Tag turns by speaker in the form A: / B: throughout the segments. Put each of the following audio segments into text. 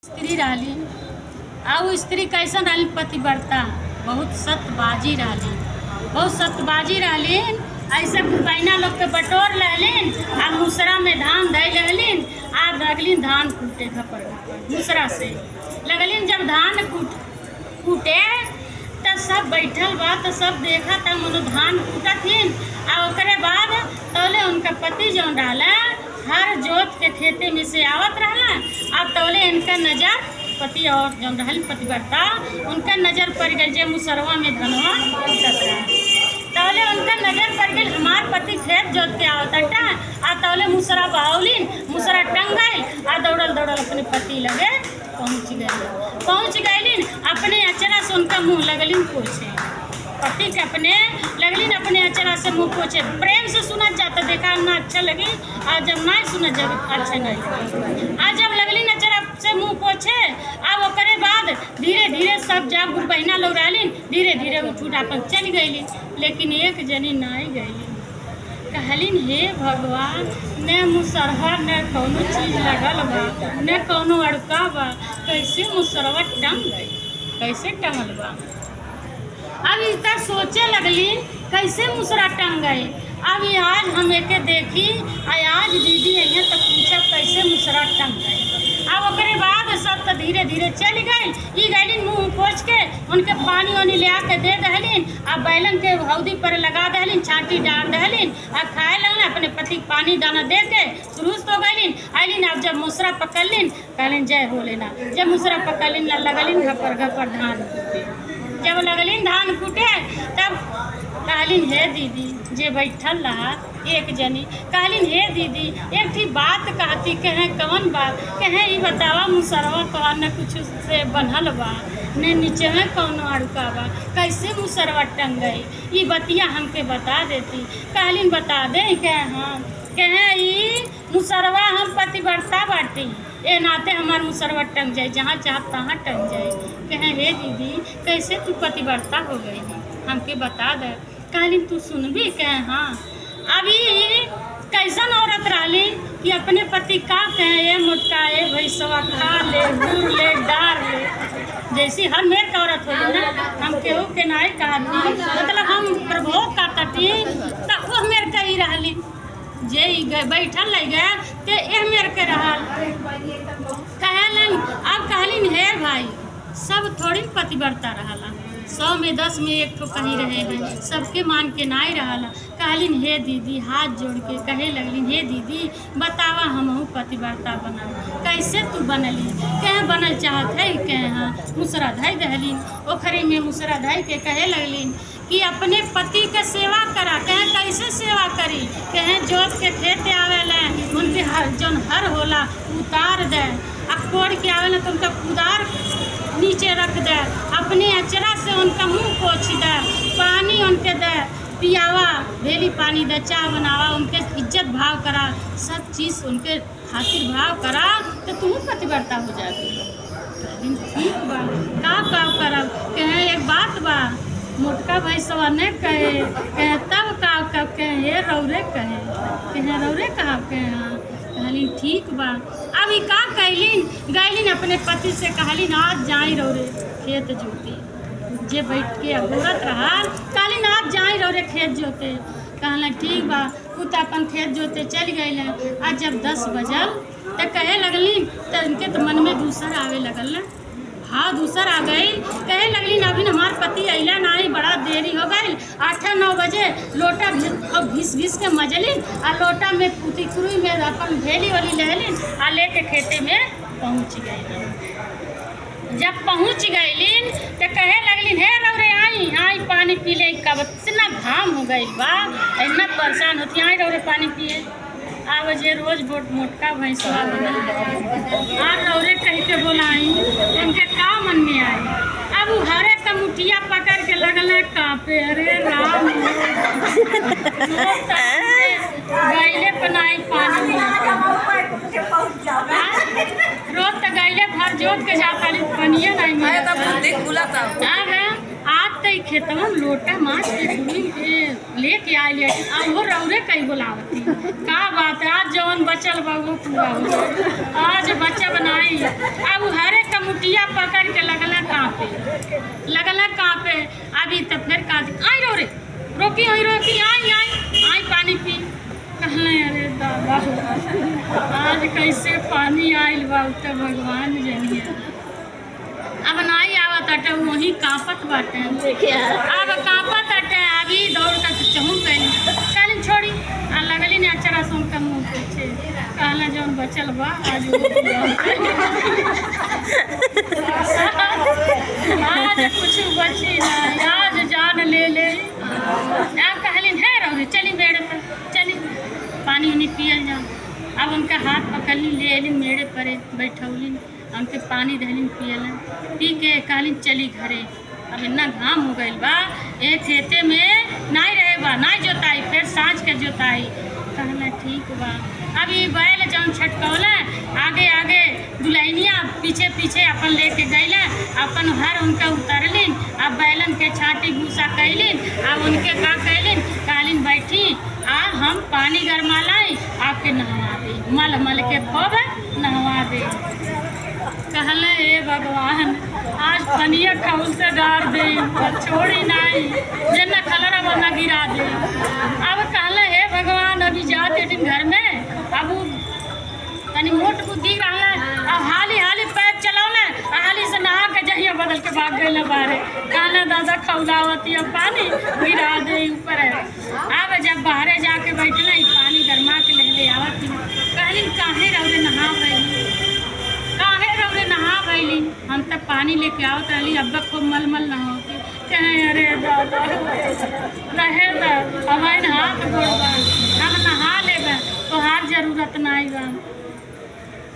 A: स्त्री रहली और स्त्री कैसन रहली पतिव्रता बहुत सत्यबाजी रहली बहुत सत्यबाजी रहली। ऐसे बहना लोग के बटोर लहलिन आ मुसरा में धान धै लहलिन आ लगलिन धान कूटे घपर मुसरा से लगलिन। जब धान कूटे तब सब बैठल बा तो सब देखा तब मनो धान कूटथिन आ ओकरे बाद तौले उनका पति जौन रहला हर जोत के खेते में से आवत रहला आ तौले इनका नजर पति और जौन रहल पतिव्रता उनका नजर पड़ गई जे मुसरवा में धनवा कूटत रहा तौले उनका नजर पड़ गई हमार पति खेत जोत के आवता आ तौले मुसरा बहावलिन मुसरा टंग गई आ दौड़ल दौड़ल अपने पति लगे पहुँच गईलिन अपने अचरा से उनका मुँह लगलिन पोछे पति के अपने लगलिन अपने अचरा से मुँह पोछे। प्रेम से सुना जाता देखा ना अच्छा लगी और जब ना सुना जब अच्छा नहीं लगी आज जब लगलिन अचरा से मुँह पोछे अब ओकरे बाद धीरे धीरे सब जब बहना लोग रहलिन धीरे धीरे उठ अपन चल गईलिन। लेकिन एक जनी नहीं गईलिन कहलिन हे भगवान न मुसरहा न कौनो चीज लगल बा न कौनो अड़का बा कैसे मुसरवा टंग गई कैसे टंगल बा। अब इतना सोचे लगली कैसे मुसरा टंग गई। अब आज हम एके देखी आज दीदी अइया तो पूछब कैसे मुसरा टंग गई। अब ओकरे बाद सब तो धीरे धीरे चल गई ई गईलिन मुँह पोछ के उनके पानी वानी ले आके दे दहलिन आ बैलन के हौदी पर लगा दहलिन छाटी डाल दहलिन आ खाए लगन अपने पति के पानी दाना दे के सुरुस्त हो गईलिन आइलिन। अब जब मुसरा पकड़लिन कहलिन जय हो लेना। जब मुसरा पकड़लिन लगलिन घपर घपर धान कूटे। जब लगलिन धान कूटे तब कहलिन हे दीदी जे बैठल रहा एक जनी कहलिन हे दीदी एक ठी बात कहती कहें कौन बात कहें ई बतावा मुसरवा कहा न कुछ से बनल बा न नीचे में कौनो अड़का बा कैसे मुसरवा टंग गई ई बतिया हमके बता देती। कहलिन बता दे कहे हाँ कहें ई मुसरवा हम पतिव्रता बाटी ए नाते हमार मुसरवा टंग जाए जहाँ चाह तहाँ टंग जाए। कहें हे दीदी कैसे तू पतिव्रता हो गई हमके बता दे। कहलिन तू सुनबी कहे हाँ अभी कैसन औरत रहली कि अपने पति का कहे ये मोटका ये भैंसवा खा ले घूर ले डार ले जैसी हर मेर का औरत होगी ना हम केहू के नहीं कहती मतलब हम प्रभोग का तटी तो वो मेर का ही रहली जे बैठल लग गया तो यह मेर के रहल कहलन। अब कहलिन हे भाई सब थोड़ी पतिव्रता रहला 100 में 10 में एक ठो कहीं रहे हैं सबके मान के नाई रहला। कहलिन हे दीदी हाथ जोड़ के कहे लगलिन हे दीदी बतावा हमहू पतिव्रता बनाओ कैसे तू बनली कहे बनल चाहत है कहे हाँ मुसरा धै दहलिन ओखरी में मुसरा धै के कहे लगलिन कि अपने पति के सेवा करा कहे कैसे सेवा करी कहे जोत के खेते आवेला उनके जौन हर होला उतार दे आ कोड़ के आवेला तो उनका कुदार नीचे रख दे अपने अचरा से उनका मुँह पोछ दे पानी उनके दे पियावा भेली पानी दे चाय बनावा उनके इज्जत भाव करा सब चीज़ उनके खातिर भाव करा तो तुम पतिव्रता हो जाती। ठीक बा का करब कहे एक बात बा मोटका भैंसवा ने कहे तब का कहे हे रौरे कहे रौरे कहा कहे हाँ कहलिन ठीक बा। अभी का कहलिन गईलिन अपने पति से कहलिन आज जाई रौरे खेत जोते जे बैठ के अगोरत रहा कहलिन आज जाई रौरे खेत जोते कहला ठीक बा खुद अपन खेत जोते चल गए। आज जब 10 बजल तो कहे लगलिन तो उनके तो मन में दूसर आवे लगल ना हाँ दूसर आ गई कहे लगलिन अभी हमार पति अला नहीं बड़ा देरी हो गई 8-9 बजे लोटा घिस घिस के मजलिन आ लोटा में पुती कुरुई में अपन भेली वाली लहलिन आ लेके खेते में पहुँच गई। जब पहुँच गईलिन तो कहे लगलिन हे रौरे आई पानी पी ले कब इतना घाम हो गई बा इतना परेशान होती आई रौरे पानी पिए अब जे रोज मोटका भैंसवा बनल आज रौरे कह के बोलाई उनके का मन में आई। अब हरे का मुठिया पकड़ के लगल कांपे अरे राम गैले बनाई पानी रोज तो गैले भर जोत के जाता पनिए नहीं आज तो खेतवा लोटा माछ के लेके आए अब वो रौरे कहीं बोलावती का बात है आज जौन बचल बा वो पूरा हो आज बच्चा बनाई अब हरे रोकी हुई रोकी, आई आई आई पानी पी। कहले अरे दादा आज कैसे पानी आइल बा तो भगवान जानिए। अब नाई आवत अटे वही कांपत बाटे, अब कांपत अटे अभी दौड़ कर चहूँ गई। कहली छोड़ी आ लगली ने अचरा सुन का मुँह पीछे। कहला जौन बचल बा आज आज कुछ बची ना, आज जान ले ले। अब कहलिन है रहो चली मेड़े पर चली पानी उन्हीं पियल जाओ। अब उनका हाथ पकड़ली ले एलिन मेड़े पर बैठौलिन, उनके पानी दहलिन पियलन। पी के कहलिन चली घरे। अब इतना घाम हो गई बा एक खेते में नहीं रहे बा, नहीं जोताई, फिर साँझ के जोताई। कहला ठीक बा। अभी बैल जौन छटकौला आगे आगे दुल्हनिया पीछे पीछे अपन लेके गईला, अपन हर उनका उतरलिन। अब बैलन के छाटी भूसा कैलिन। अब उनके का कैलिन, कहलिन बैठी आ हम पानी गरमा लाई आपके नहवा दे, मल मल के खूब नहवा दे। कहले ए भगवान आज पनिया खौल से डार दे, छोड़ी नहीं जना खलरा बना गिरा दे। अब कहले हे भगवान अभी जाते दिन घर में, अब तनी मोट बुद्धि रहा, अब हाली हाली पैर चलौले, हाली से नहा के जहिया बदल के भाग गए बाहरे। कहले दादा खौलावती अब पानी गिरा दे ऊपर है। अब जब बाहरे जाके बैठल पानी गरमा के ले आवत, कहली काहे रौरे नहा गई, काहे रौरे नहा गईली। हम तब पानी लेके आवत रही, अब खूब मलमल नहाती। कहे अरे दादा रहे दा हमारे हाथ गोड़बा, हम नहा लेबे तोहार जरूरत नहीं बा।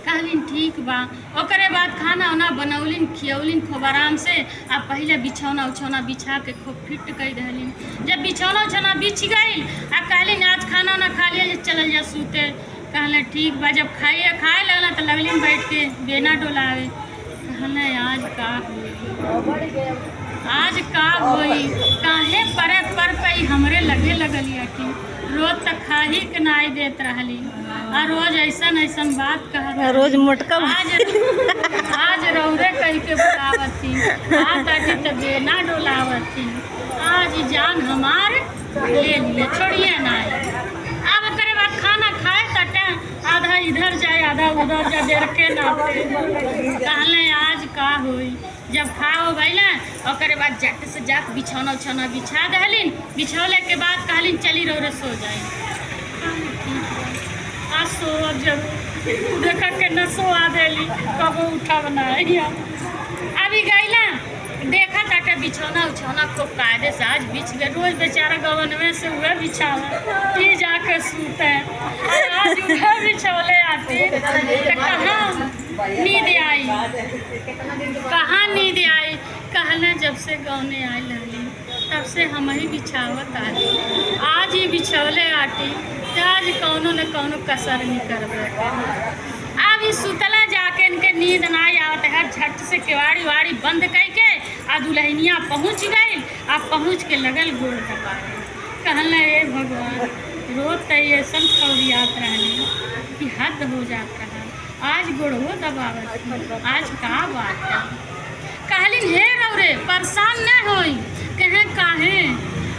A: कहलिन ठीक बा। ओकरे बाद खाना उना बनौलिन खियौलिन खूब आराम से। अब पहले बिछौना उछौना बिछा के खूब फिट कर दहलिन। जब बिछौना उछौना बिछ गई अब कहलिन आज खाना उना खा लिया चल जा सूते। कहले ठीक बा। जब खाए लगला तो लगलिन बैठ के बेना डोलावे। कहले आज का होई, आज का होई, काहे परे पर कई हमरे लगे लगली अटी। रोज तक खाही के नाई देत रहली और रोज ऐसन ऐसन बात कह
B: रोज मोटका
A: आज रौरे कह के बुलावती, आज आटी तो बेना डोलावती। आज जान हमार ले लिए छोड़िए नाई। अब करे बाद खाना खाए तटे आधा इधर जाए आधा उधर जा देर के नाते। कहले आज का होई। जब खाओ गईला और बाद जाके से जाके बिछौना उछौना बिछा दहलिन। बिछौले के बाद कहलिन चली रौरे सो जाए। आज सो अब जरूर देखा के न सोआ देली कबो उठा बनाई। अभी गईला देखा ताटे बिछौना उछौना खूब कायदे से आज बिछ गए। रोज बेचारा गवन में से हुए बिछावा की जाके सूते, आज उधर बिछौले आती तो कहाँ नींद आई, कहाँ नींद आई। कहना जब से गौने आई लहली तब से हम ही बिछावत आती, आज ही बिछौले आती तो आज कौनो न कौनो कसर नहीं करबे। अब इस सुतला जाके इनके नींद ना आवत है, झट से केवाड़ी वाड़ी बंद करके आ दुल्हनिया पहुँच गई। अब पहुँच के लगल गोड़ दबाए। कहले ए भगवान रोज तो ऐसा खौरियात रहने कि हद हो जात रहा, आज गोड़ो दबावत, आज का बात है। कहलिन हे रौरे परेशान न होई। कहे काहे,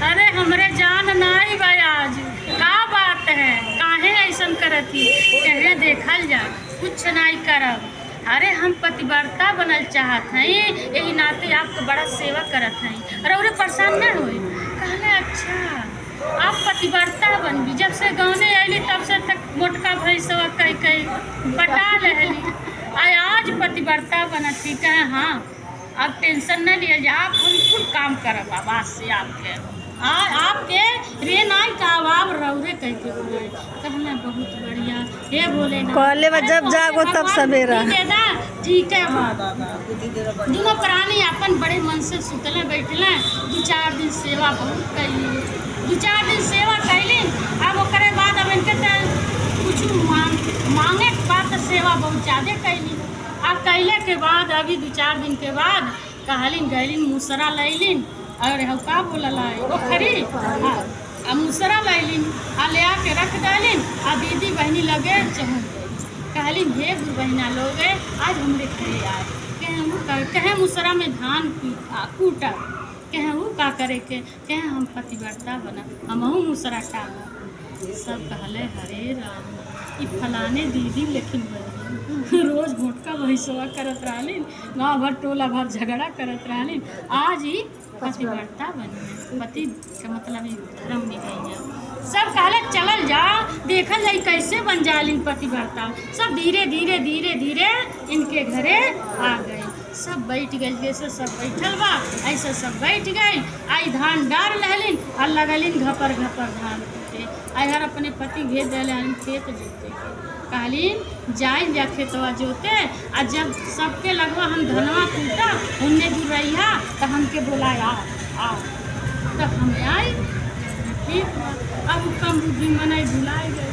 A: अरे हमरे जान नहीं भाई आज का बात है, काहे ऐसा करती। कहे देखल जा कुछ नहीं करब, अरे हम पतिव्रता बनल चाहत हैं, यही नाते आपको बड़ा सेवा करत हैं, अरे उरे परेशान न होई। कहले अच्छा आप पतिव्रता बनबी। जब से गाँव अली तब से तक मोटका भैंसवा कई कई बटा लहली, आज पतिव्रता बनती। कहे हाँ अब टेंशन न लिया जा, आप हम कुल काम करब आवाज से आपके आपके रे नाई का आप रौरे कह के बोले। कहना बहुत बढ़िया हे बोले
B: कहले जब जागो तब सवेरा
A: ठीक है। दोनों प्राणी अपन बड़े मन से सुतले बैठले। 2-4 दिन सेवा बहुत कैली, 2-4 दिन सेवा कैली। अब ओकरे बाद अब इनके कुछ मांगे के बाद सेवा बहुत ज़्यादा कैली। अब कैले के बाद अभी 2-4 दिन के बाद कहलिन गैलिन मूसरा लैलिन और का बोलल ओखरी आ मूसरा लैलिन आ ले आके रख दिलिन। आ दीदी बहनी लगे चहूँ कहलिन हे बहना लोगे आज हमरे घरे आए। कहे मूसरा में धान कूटा। कहे वो का करे के कहे हम पतिव्रता बना हमहू मुसरा टांगा। सब कहले हरे राम ई फलाने दीदी लेकिन बनी रोज भोटका भैंसवा करत रहलिन, गाँव भर टोला भर झगड़ा करत रहलिन, आज ही पतिव्रता बनी। पति का मतलब ही धर्म निभाई है। सब कहले चलल जा देखल जाई कैसे बन जालिन पतिव्रता। सब धीरे धीरे धीरे धीरे इनके घरे आ गए। सब बैठ गए जैसे सब बैठल बा ऐसे सब बैठ गए। आई धान डाल रहलिन और लगलिन घपर घपर धान कूटे। आई हर अपने पति भेज दिलन खेत जोते कहलिन जाए जा खेतवा जोते। आ जब सबके लगवा हम धनवा कूटा उनने दूर रहिया तो हमके बोलाया आ तब हमें आई ठीक बा। अब कम बुद्धि मनाई भुलाई गई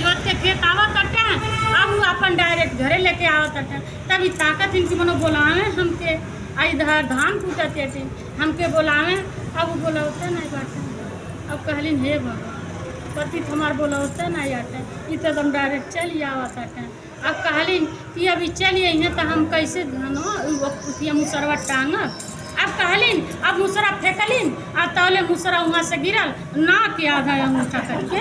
A: जोत के खेत आवा करते हैं। अब वो अपन डायरेक्ट घरे लेके आवा करते हैं। तभी ताकत इनकी मनो बोलावे हमके आई इधर धान कूटते थे हमके बोलावे। अब वो बोलाते नहीं बाटे। अब कहलिन हे बाबा पति हमार बोलाते नहीं आते ये तो हम डायरेक्ट चल आवता है। अब कहलिन कि अभी चलिए हैं तो हम कैसे धनो मुसरवा टांगब। अब कहलिन अब मुसरा फेंकलिन आ तौले मुसरा वहाँ से गिरल ना के आधा अंगूठा करके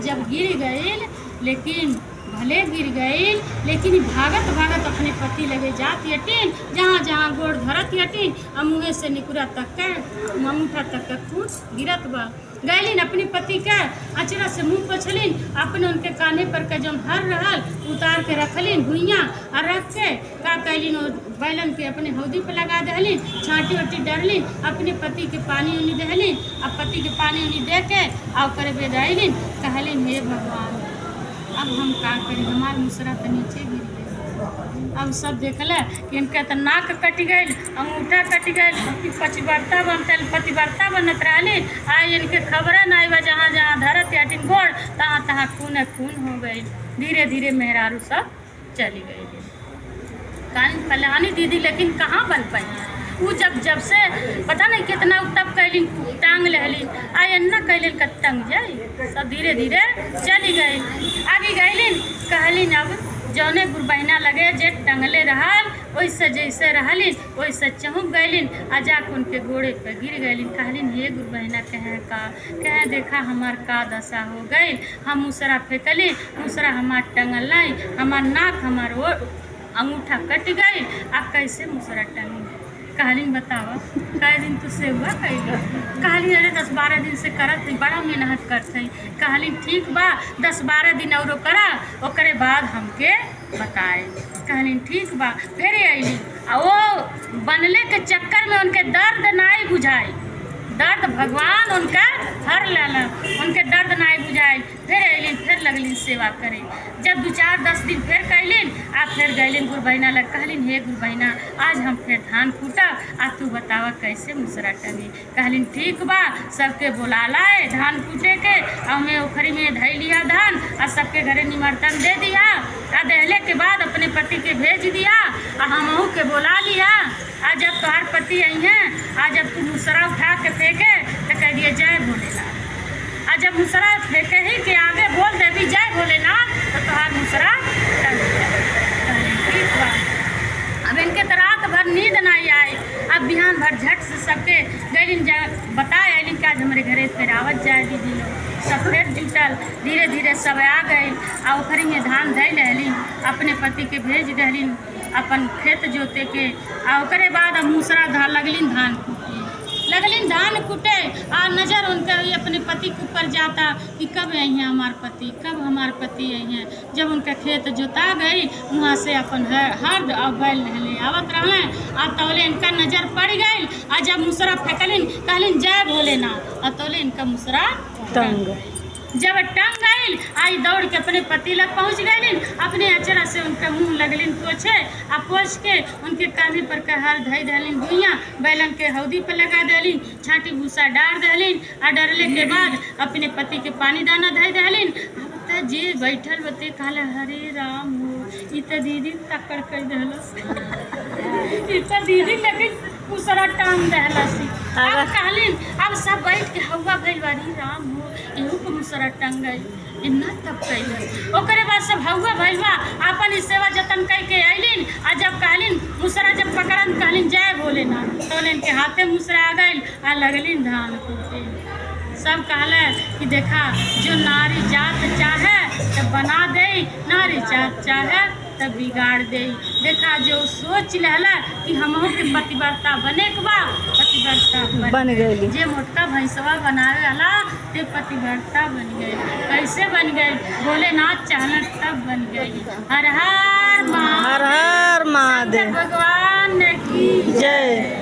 A: जब गिर गई लेकिन भले गिर गई लेकिन भागत भागत अपने पति लगे जाती हटीन जहाँ जहाँ गोड़ धरत हटीन और मुँह से निकुरा तक के अंगूठा तक के खून गिरत बा। गैलिन अपने पति के अचरा से मुँह पोछलिन अपने उनके कान्हे पर के जौन हर रहल उतार के रखलिन भुइयाँ और रख के का कैलिन बैलन के अपने हौदी पर लगा दहलिन छाँटी वाटी डरलिन अपने पति के पानी उनी दहलिन। अब पति के पानी उनी दे के आव करे बेदाइलिन कहलिन हे भगवान अब हम का करी हमार मुसरा तो नीचे गिर गई। अब सब देखल कि इनका तो नाक कट गई अंगूठा कट गई पतिव्रता बनत रहली। आई इनके खबर नहीं बा जहाँ जहाँ धरत याटिन गोड़ तहाँ तहाँ खून खून हो गई। धीरे धीरे मेहरारू सब चली गई। फलानी दीदी लेकिन कहाँ बन पाई वो जब से पता नहीं कितना तब कैलिन टांग लहलिन आई एन्ना कैलिन का टंग जाई। सब धीरे धीरे चली गई आगे गईलिन कहलिन अब जौने गुरबहिना लगे जे टंगले रहल वैसे जैसे रहलिन वैसे चहुक गईलिन आ जाके उनके गोड़े पर गिर गईलिन। कहलिन हे गुरबहिना कहे देखा हमार का दशा हो गई। हम मुसरा फेंकली मुसरा हमार टंगल नहीं हमार नाक हमार वो अंगूठा कट गई अब कैसे मुसरा टंगी। कहलिन बतावा कई दिन तो सेवा कैला। कहलिन अरे 10-12 दिन से करत बड़ा मेहनत करते। कहलिन ठीक बा 10-12 दिन और करा ओकरे बाद हमके बताए। कहलिन ठीक बा फिर अली आ वो बनले के चक्कर में उनके दर्द नहीं बुझाई। दर्द भगवान उनका हर लाला उनके दर्द नहीं बुझाई। फिर अलिन फिर लगलिन सेवा करे। जब 2-4-10 दिन फिर कैलिन आ फिर गैलिन गुरबहिना लग कहलिन हे गुरबहिना आज हम फिर धान कूटा आ तू बतावा कैसे मुसरा टंगी। कहलिन ठीक बा सबके बुला लाए धान कूटे के हमें ओखरी में धै लिया धान आ सबके घरे निमंत्रण दे दिया आ दहले के बाद अपने पति के भेज दिया आ हमहू के बुला लिया। आज जब तोहार पति आई हैं आज जब तू मुसरा उठा के फेंके तो कह दिए जय भोलेनाथ। आज जब मुसरा फेंके ही के आगे बोल देवी जय भोलेनाथ तो तोहार मुसरा टंग गया। अब इनके तो रात भर नींद नहीं आई। अब बिहान भर झट से सबके गैलिन बताए अलिन कि आज हमारे घरे फिर आवत जाए दीदी लोग। सब फिर जुटल धीरे धीरे सब आ गई आ ओखरी में धान धै लहलिन अपने पति के भेज दहलिन अपन खेत जोते के आ ओकरे बाद अब मुसरा लगलिन धान कूटे आ नज़र उनका अपने पति के ऊपर जाता कि कब आई हैं हमार पति कब हमार पति आई हैं। जब उनका खेत जोता गई वहाँ से अपन हर बैल ले आवत रहे आ तौले इनका नज़र पड़ गई। आ जब मुसरा फेंकलिन कहलिन जय भोलेनाथ आ तौले इनका मुसरा टंग। जब टंग गई आई दौड़ के अपने पति लग पहुँच गईलिन अपने अचरा से उनका मुँह लगलिन पोछे आ पोछ के उनके कान्हे पर कहर धै दहलिन भुइयाँ बैलन के हौदी पर लगा दहलिन छाँटी भूसा डार दहलिन आ डरले के बाद अपने पति के पानी दाना धै दहलिन। अब जे बैठल बते कहले हरे राम हो ई त दीदी तक्कर कर दहलस ई त दीदी लगे मुसरा टांग दहलस। अब कहलिन अब सब बैठ के हवा भइल बारी राम हो एहू को मुसरा टंग गई इन्ना तब कैलस। ओकरे बाद सब हवा भइल बा अपन सेवा जतन कई के अइलिन आ जब कहलिन मुसरा जब पकड़न कहलिन जय भोलेनाथ तोलेन के हाथे मुसरा गई आ लगलिन धान कूटे। सब कहले कि देखा जो नारी जात चाहे तब बना दे, नारी जात चाहे तब बिगाड़ दे। देखा जो सोच लहला कि हमहू के पतिव्रता बने के बा, पतिव्रता
B: बन गई।
A: जे मोटका भैंसवा बनावे वाला ते पतिव्रता बन गई। कैसे बन गई? भोलेनाथ चाहना तब बन गई। हर हर
B: हर हर महादेव
A: भगवान की
B: जय।